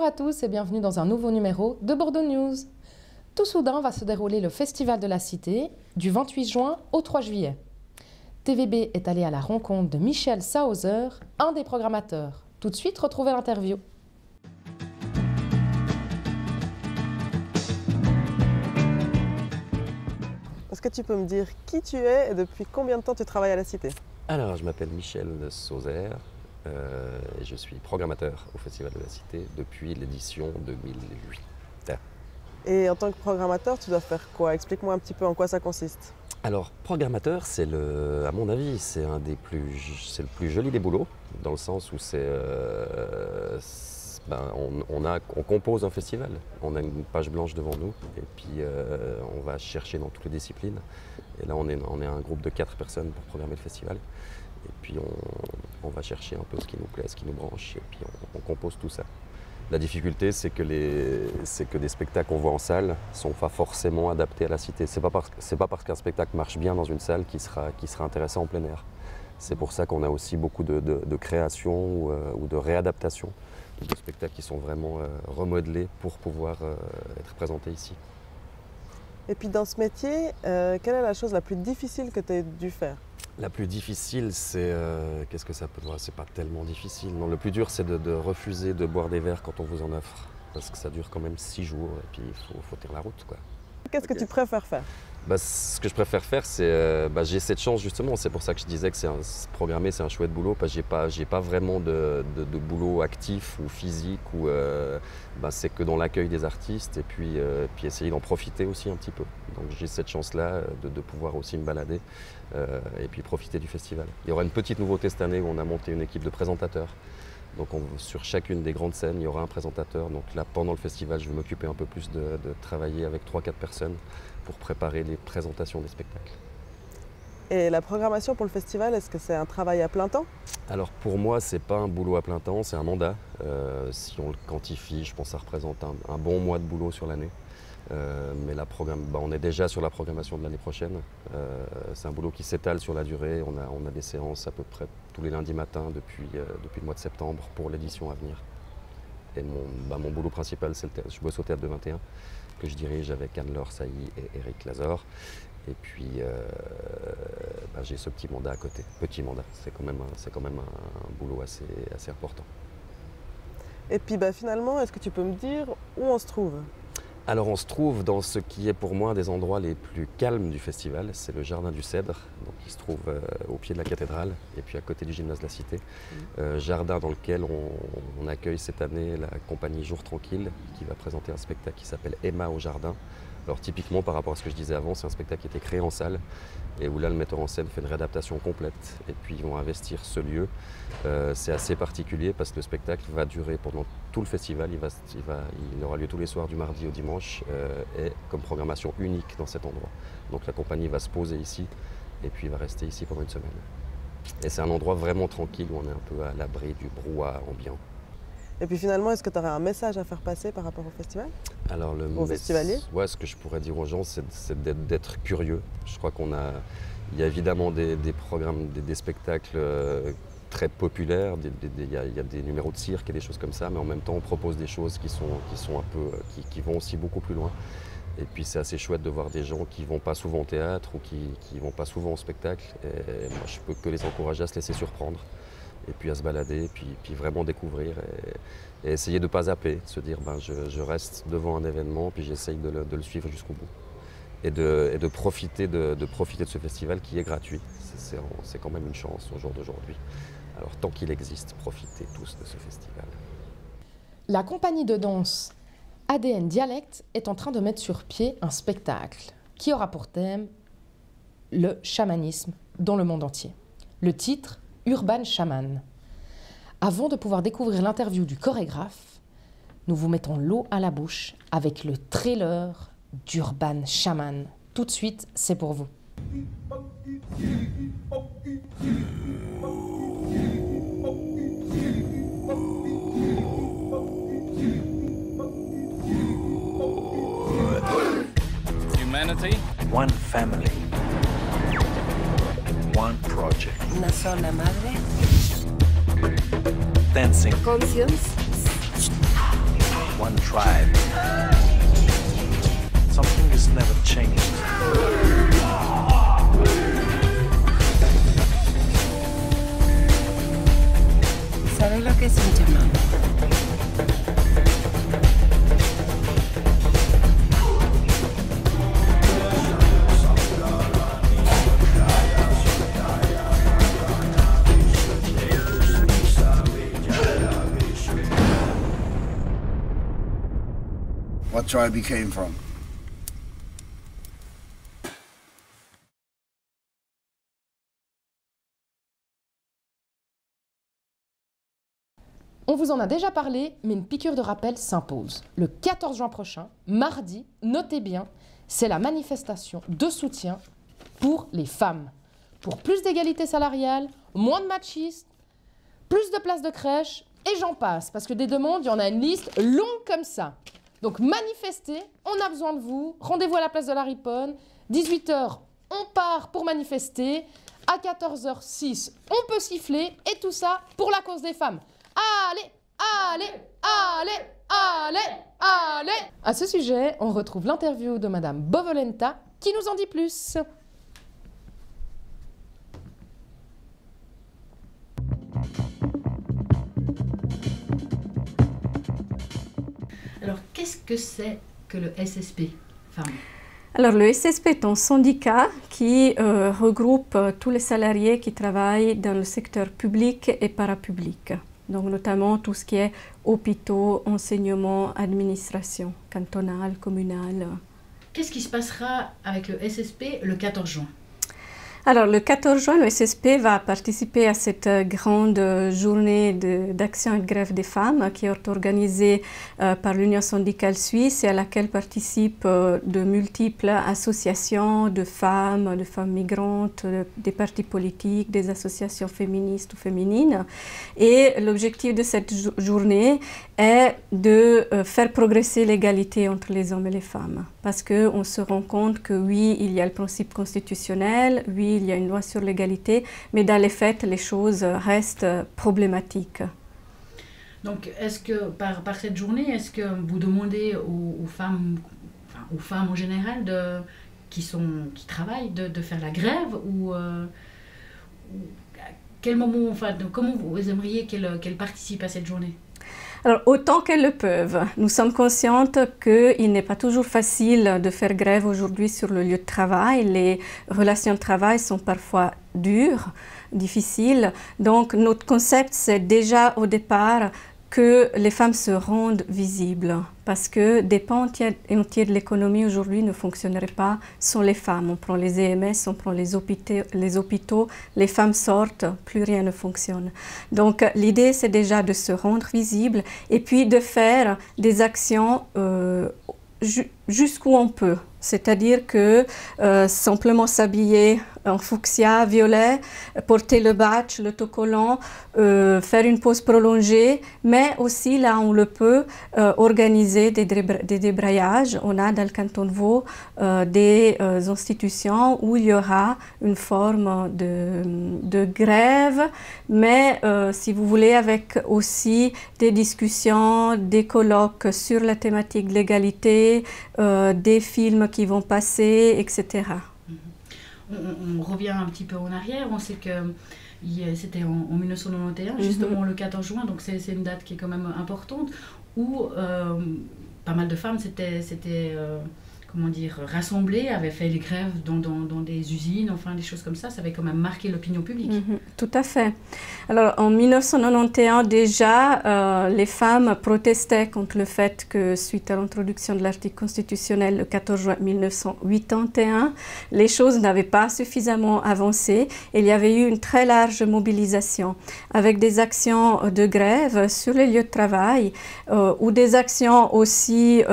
Bonjour à tous et bienvenue dans un nouveau numéro de Bordeaux News. Tout soudain va se dérouler le Festival de la Cité du 28 juin au 3 juillet. TVB est allé à la rencontre de Michel Sauser, un des programmateurs. Tout de suite, retrouvez l'interview. Est-ce que tu peux me dire qui tu es et depuis combien de temps tu travailles à la Cité? Alors, je m'appelle Michel Sauser et je suis programmateur au Festival de la Cité depuis l'édition 2008. Et en tant que programmateur, tu dois faire quoi? Explique-moi un petit peu en quoi ça consiste. Alors, programmateur, à mon avis, c'est le plus joli des boulots, dans le sens où on compose un festival, on a une page blanche devant nous et puis on va chercher dans toutes les disciplines. Et là, on est un groupe de 4 personnes pour programmer le festival. Et puis on va chercher un peu ce qui nous plaît, ce qui nous branche, et puis on compose tout ça. La difficulté, c'est que des spectacles qu'on voit en salle ne sont pas forcément adaptés à la Cité. C'est pas parce qu'un spectacle marche bien dans une salle qu'il sera intéressant en plein air. C'est pour ça qu'on a aussi beaucoup de créations ou de réadaptations de spectacles qui sont vraiment remodelés pour pouvoir être présentés ici. Et puis dans ce métier, quelle est la chose la plus difficile que tu as dû faire? La plus difficile, c'est... qu'est-ce que ça peut être? C'est pas tellement difficile. Non, le plus dur, c'est de refuser de boire des verres quand on vous en offre. Parce que ça dure quand même 6 jours et puis il faut tenir la route, quoi. Qu'est-ce que tu préfères faire? Ce que je préfère faire, c'est... j'ai cette chance, justement. C'est pour ça que je disais que programmer, c'est un chouette boulot. Parce que j'ai pas vraiment de boulot actif ou physique. C'est que dans l'accueil des artistes et puis essayer d'en profiter aussi un petit peu. Donc j'ai cette chance-là de pouvoir aussi me balader et puis profiter du festival. Il y aura une petite nouveauté cette année où on a monté une équipe de présentateurs. Donc sur chacune des grandes scènes, il y aura un présentateur. Donc là, pendant le festival, je vais m'occuper un peu plus de travailler avec 3-4 personnes pour préparer les présentations des spectacles. Et la programmation pour le festival, est-ce que c'est un travail à plein temps? Alors pour moi, c'est pas un boulot à plein temps, c'est un mandat. Si on le quantifie, je pense que ça représente un bon mois de boulot sur l'année. Mais on est déjà sur la programmation de l'année prochaine. C'est un boulot qui s'étale sur la durée. On a des séances à peu près tous les lundis matins depuis le mois de septembre pour l'édition à venir. Et mon boulot principal, c'est je bosse au Théâtre de 21, que je dirige avec Anne-Laure Sailly et Eric Lazor. Et puis j'ai ce petit mandat à côté. Petit mandat, c'est quand même un boulot assez important. Et puis finalement, est-ce que tu peux me dire où on se trouve? Alors on se trouve dans ce qui est pour moi un des endroits les plus calmes du festival, c'est le Jardin du Cèdre, donc qui se trouve au pied de la cathédrale et puis à côté du gymnase de la Cité. Jardin dans lequel on accueille cette année la compagnie Jour Tranquille qui va présenter un spectacle qui s'appelle Emma au Jardin. Alors typiquement par rapport à ce que je disais avant, c'est un spectacle qui a été créé en salle et où là le metteur en scène fait une réadaptation complète et puis ils vont investir ce lieu. C'est assez particulier parce que le spectacle va durer pendant tout le festival, il aura lieu tous les soirs du mardi au dimanche et comme programmation unique dans cet endroit. Donc la compagnie va se poser ici et puis va rester ici pendant une semaine. Et c'est un endroit vraiment tranquille où on est un peu à l'abri du brouhaha ambiant. Et puis finalement, est-ce que tu aurais un message à faire passer par rapport au festival? Alors aux festivaliers? Ouais, ce que je pourrais dire aux gens, c'est d'être curieux. Je crois il y a évidemment des programmes, des spectacles très populaires, il y a des numéros de cirque et des choses comme ça, mais en même temps on propose des choses qui vont aussi beaucoup plus loin. Et puis c'est assez chouette de voir des gens qui vont pas souvent au théâtre ou qui vont pas souvent au spectacle. Et moi je peux que les encourager à se laisser surprendre. Et puis à se balader, puis vraiment découvrir et essayer de ne pas zapper, de se dire je reste devant un événement, puis j'essaye de le suivre jusqu'au bout. Et de profiter de ce festival qui est gratuit. C'est quand même une chance au jour d'aujourd'hui. Alors tant qu'il existe, profitez tous de ce festival. La compagnie de danse ADN Dialect est en train de mettre sur pied un spectacle qui aura pour thème le chamanisme dans le monde entier. Le titre, Urban Shaman. Avant de pouvoir découvrir l'interview du chorégraphe, nous vous mettons l'eau à la bouche avec le trailer d'Urban Shaman. Tout de suite, c'est pour vous. Humanity, one family, one project. Una sola madre. Dancing. Conscience. one tribe. Something has never changed. ¿Sabes lo que es un chamán? What tribe he came from? On vous en a déjà parlé, mais une piqûre de rappel s'impose. Le 14 juin prochain, mardi, notez bien, c'est la manifestation de soutien pour les femmes. Pour plus d'égalité salariale, moins de machisme, plus de places de crèche, et j'en passe. Parce que des demandes, il y en a une liste longue comme ça. Donc manifestez, on a besoin de vous. Rendez-vous à la place de la Riponne. 18 h, on part pour manifester. À 14 h 06, on peut siffler. Et tout ça pour la cause des femmes. Allez, allez, allez, allez, allez. À ce sujet, on retrouve l'interview de Madame Bovolenta qui nous en dit plus. Alors, qu'est-ce que c'est que le SSP, femmes? Alors, le SSP est un syndicat qui regroupe tous les salariés qui travaillent dans le secteur public et parapublic. Donc, notamment tout ce qui est hôpitaux, enseignement, administration cantonale, communale. Qu'est-ce qui se passera avec le SSP le 14 juin? Alors, le 14 juin, le SSP va participer à cette grande journée d'action et de grève des femmes qui est organisée par l'Union syndicale suisse et à laquelle participent de multiples associations de femmes migrantes, des partis politiques, des associations féministes ou féminines. Et l'objectif de cette journée est de faire progresser l'égalité entre les hommes et les femmes. Parce qu'on se rend compte que oui, il y a le principe constitutionnel, oui, il y a une loi sur l'égalité, mais dans les faits, les choses restent problématiques. Donc, est-ce que par cette journée, est-ce que vous demandez aux femmes en général qui travaillent de faire la grève ou à quel moment, comment vous aimeriez qu'elles participent à cette journée? Alors, autant qu'elles le peuvent. Nous sommes conscientes qu'il n'est pas toujours facile de faire grève aujourd'hui sur le lieu de travail. Les relations de travail sont parfois dures, difficiles. Donc, notre concept, c'est déjà au départ que les femmes se rendent visibles parce que des pans entiers de l'économie aujourd'hui ne fonctionneraient pas sans les femmes. On prend les EMS, on prend les hôpitaux, les femmes sortent, plus rien ne fonctionne. Donc l'idée c'est déjà de se rendre visible et puis de faire des actions jusqu'où on peut. C'est-à-dire que simplement s'habiller en fuchsia, violet, porter le badge, l'autocollant, faire une pause prolongée, mais aussi là où on le peut, organiser des débrayages. On a dans le canton de Vaud des institutions où il y aura une forme de grève, mais si vous voulez avec aussi des discussions, des colloques sur la thématique de l'égalité, des films qui vont passer, etc. On revient un petit peu en arrière, on sait que c'était en 1991, justement le 14 juin, donc c'est une date qui est quand même importante, où pas mal de femmes s'étaient comment dire, rassemblées, avaient fait les grèves dans des usines, enfin des choses comme ça avait quand même marqué l'opinion publique. Tout à fait. Alors en 1991 déjà, les femmes protestaient contre le fait que suite à l'introduction de l'article constitutionnel le 14 juin 1981, les choses n'avaient pas suffisamment avancé et il y avait eu une très large mobilisation avec des actions de grève sur les lieux de travail ou des actions aussi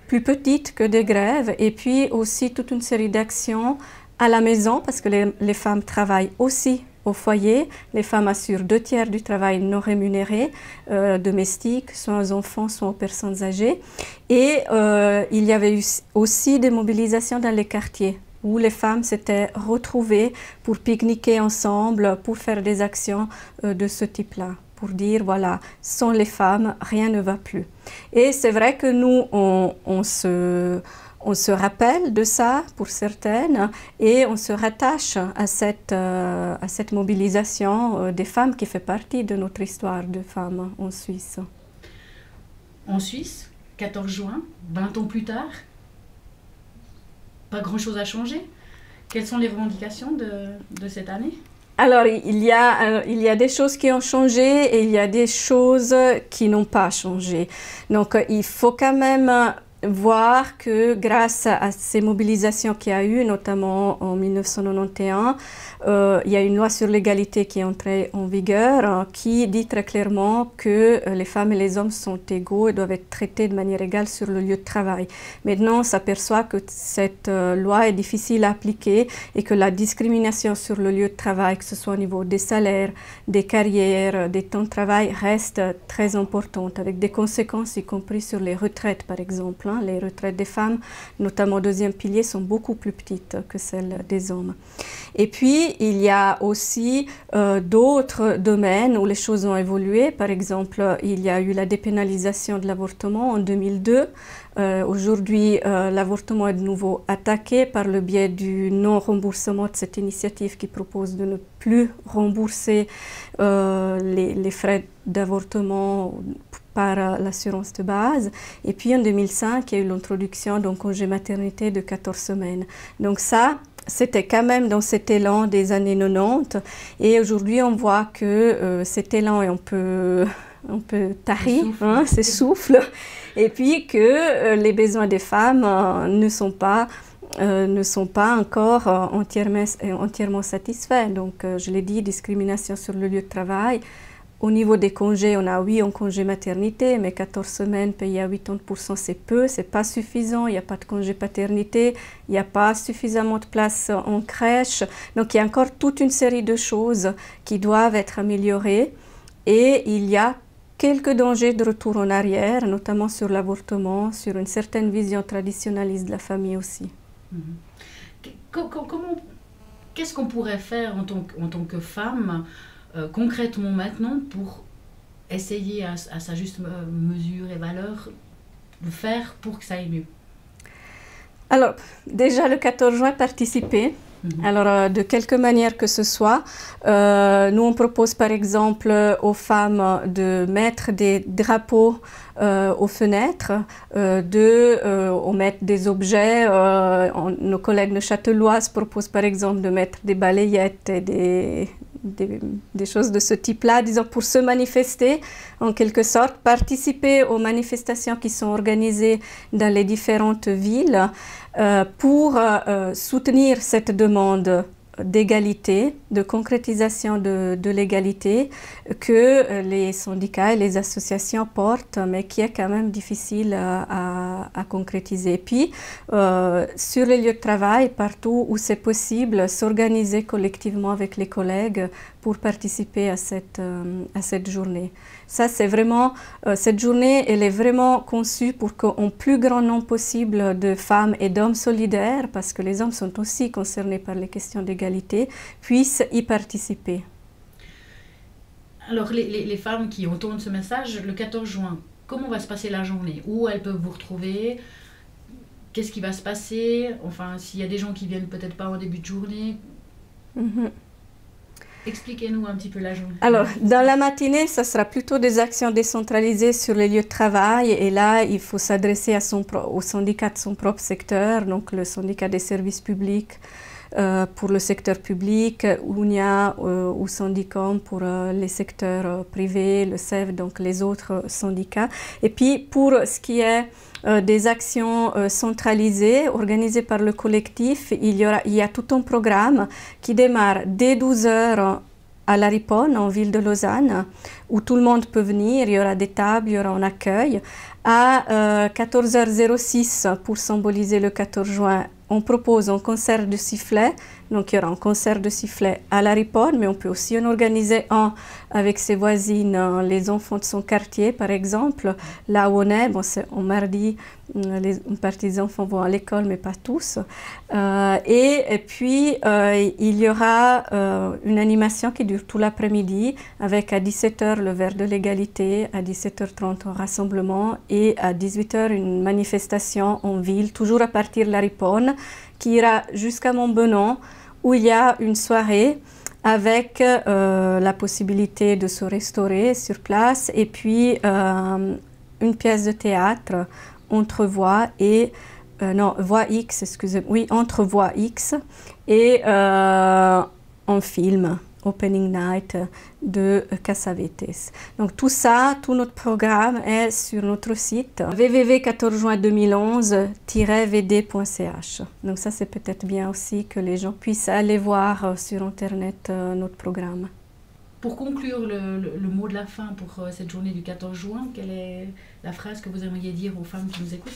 plus petites que des grèves et puis aussi toute une série d'actions à la maison parce que les femmes travaillent aussi au foyer. Les femmes assurent 2/3 du travail non rémunéré, domestique, soit aux enfants, soit aux personnes âgées. Et il y avait eu aussi des mobilisations dans les quartiers où les femmes s'étaient retrouvées pour pique-niquer ensemble, pour faire des actions de ce type-là. pour dire, voilà, sans les femmes, rien ne va plus. Et c'est vrai que nous, on se rappelle de ça pour certaines et on se rattache à cette mobilisation des femmes qui fait partie de notre histoire de femmes en Suisse. En Suisse, 14 juin, 20 ans plus tard, pas grand-chose a changé. Quelles sont les revendications de cette année? Alors, il y a des choses qui ont changé et il y a des choses qui n'ont pas changé. Donc, il faut quand même voir que grâce à ces mobilisations qu'il y a eu, notamment en 1991, il y a une loi sur l'égalité qui est entrée en vigueur qui dit très clairement que les femmes et les hommes sont égaux et doivent être traités de manière égale sur le lieu de travail. Maintenant, on s'aperçoit que cette loi est difficile à appliquer et que la discrimination sur le lieu de travail, que ce soit au niveau des salaires, des carrières, des temps de travail, reste très importante, avec des conséquences y compris sur les retraites, par exemple. Les retraites des femmes, notamment au deuxième pilier, sont beaucoup plus petites que celles des hommes. Et puis, il y a aussi d'autres domaines où les choses ont évolué. Par exemple, il y a eu la dépénalisation de l'avortement en 2002. Aujourd'hui, l'avortement est de nouveau attaqué par le biais du non-remboursement de cette initiative qui propose de ne plus rembourser les frais d'avortement par l'assurance de base. Et puis en 2005, il y a eu l'introduction d'un congé maternité de 14 semaines. Donc ça, c'était quand même dans cet élan des années 90. Et aujourd'hui, on voit que cet élan est un peu tari, s'essouffle. Et puis que les besoins des femmes ne sont pas encore entièrement satisfaits. Donc, je l'ai dit, discrimination sur le lieu de travail. Au niveau des congés, on a oui un congé maternité, mais 14 semaines payées à 80%, c'est peu, c'est pas suffisant. Il n'y a pas de congé paternité, il n'y a pas suffisamment de place en crèche. Donc il y a encore toute une série de choses qui doivent être améliorées et il y a quelques dangers de retour en arrière, notamment sur l'avortement, sur une certaine vision traditionnaliste de la famille aussi. Qu'est-ce qu'on pourrait faire en tant que femme concrètement maintenant pour essayer à sa juste mesure et valeur de faire pour que ça aille mieux? Alors, déjà le 14 juin, participer. Alors, de quelque manière que ce soit, nous on propose par exemple aux femmes de mettre des drapeaux aux fenêtres, on met des objets. Nos collègues neuchâteloises proposent par exemple de mettre des balayettes et des choses de ce type-là, disons, pour se manifester en quelque sorte, participer aux manifestations qui sont organisées dans les différentes villes pour soutenir cette demande d'égalité, de concrétisation de l'égalité que les syndicats et les associations portent, mais qui est quand même difficile à concrétiser. Et puis, sur les lieux de travail, partout où c'est possible, s'organiser collectivement avec les collègues pour participer à cette journée. Ça, c'est vraiment, cette journée, elle est vraiment conçue pour qu'un plus grand nombre possible de femmes et d'hommes solidaires, parce que les hommes sont aussi concernés par les questions d'égalité, puissent y participer. Alors, les femmes qui entendent ce message, le 14 juin, comment va se passer la journée? Où elles peuvent vous retrouver? Qu'est-ce qui va se passer? Enfin, s'il y a des gens qui viennent peut-être pas en début de journée. Expliquez-nous un petit peu la journée. Alors, dans la matinée, ça sera plutôt des actions décentralisées sur les lieux de travail. Et là, il faut s'adresser au syndicat de son propre secteur, donc le syndicat des services publics pour le secteur public, UNIA ou Syndicom pour les secteurs privés, le CEF, donc les autres syndicats. Et puis, pour ce qui est des actions centralisées, organisées par le collectif, il y a tout un programme qui démarre dès 12 h à la Riponne, en ville de Lausanne, où tout le monde peut venir, il y aura des tables, il y aura un accueil. À 14h06, pour symboliser le 14 juin, on propose un concert de sifflet. Donc, il y aura un concert de sifflet à la Riponne, mais on peut aussi en organiser un avec ses voisines, les enfants de son quartier, par exemple. Là où on est, bon, c'est en mardi, une partie des enfants vont à l'école, mais pas tous. Et puis, il y aura une animation qui dure tout l'après-midi, avec à 17h le verre de l'égalité, à 17h30 un rassemblement et à 18h une manifestation en ville, toujours à partir de la Riponne, qui ira jusqu'à Montbenon, où il y a une soirée avec la possibilité de se restaurer sur place et puis une pièce de théâtre entre voix et non, voix X, excusez-moi, oui, entre voix X et un film, Opening Night de Cassavetes. Donc tout ça, tout notre programme est sur notre site www.14juin2011-vd.ch. Donc ça, c'est peut-être bien aussi que les gens puissent aller voir sur Internet notre programme. Pour conclure le mot de la fin pour cette journée du 14 juin, quelle est la phrase que vous aimeriez dire aux femmes qui nous écoutent?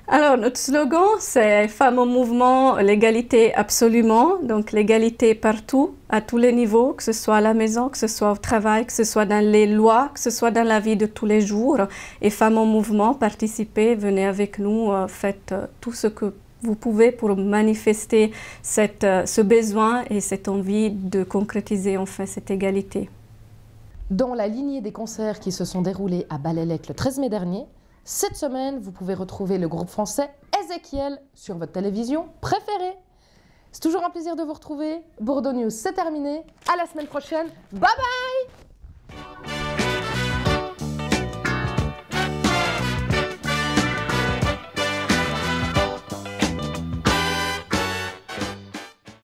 Alors, notre slogan, c'est « Femmes en mouvement, l'égalité absolument ». Donc, l'égalité partout, à tous les niveaux, que ce soit à la maison, que ce soit au travail, que ce soit dans les lois, que ce soit dans la vie de tous les jours. Et Femmes en mouvement, participez, venez avec nous, faites tout ce que vous pouvez pour manifester ce besoin et cette envie de concrétiser enfin cette égalité. Dans la lignée des concerts qui se sont déroulés à Ballélec le 13 mai dernier, cette semaine, vous pouvez retrouver le groupe français Ezekiel sur votre télévision préférée. C'est toujours un plaisir de vous retrouver. Bordeaux News, c'est terminé. À la semaine prochaine. Bye bye!